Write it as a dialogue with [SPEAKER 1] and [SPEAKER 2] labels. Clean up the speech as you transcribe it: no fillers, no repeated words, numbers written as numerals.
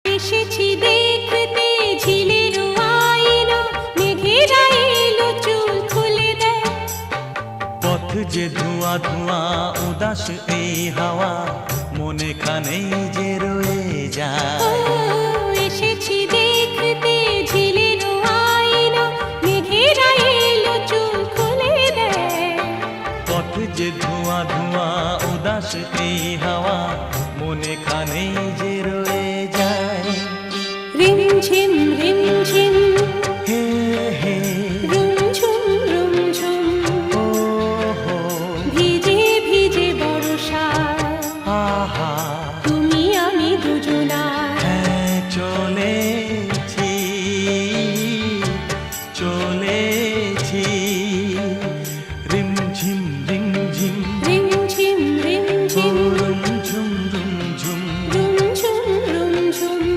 [SPEAKER 1] এসেছি দেখতে ঝিলের আইলো, মেঘেরা এলো চুল খুলে দেয়।
[SPEAKER 2] পথ যে ধোঁয়া ধোঁয়া উদাস এই হাওয়া, মনে খানেই যে রয়ে যায়।
[SPEAKER 1] এসেছি দেখতে ঝিলের আইলো, মেঘেরা এলো চুল খুলে দেয়।
[SPEAKER 2] পথ যে ধোঁয়া ধোঁয়া উদাস এই হাওয়া, মনে খানেই যে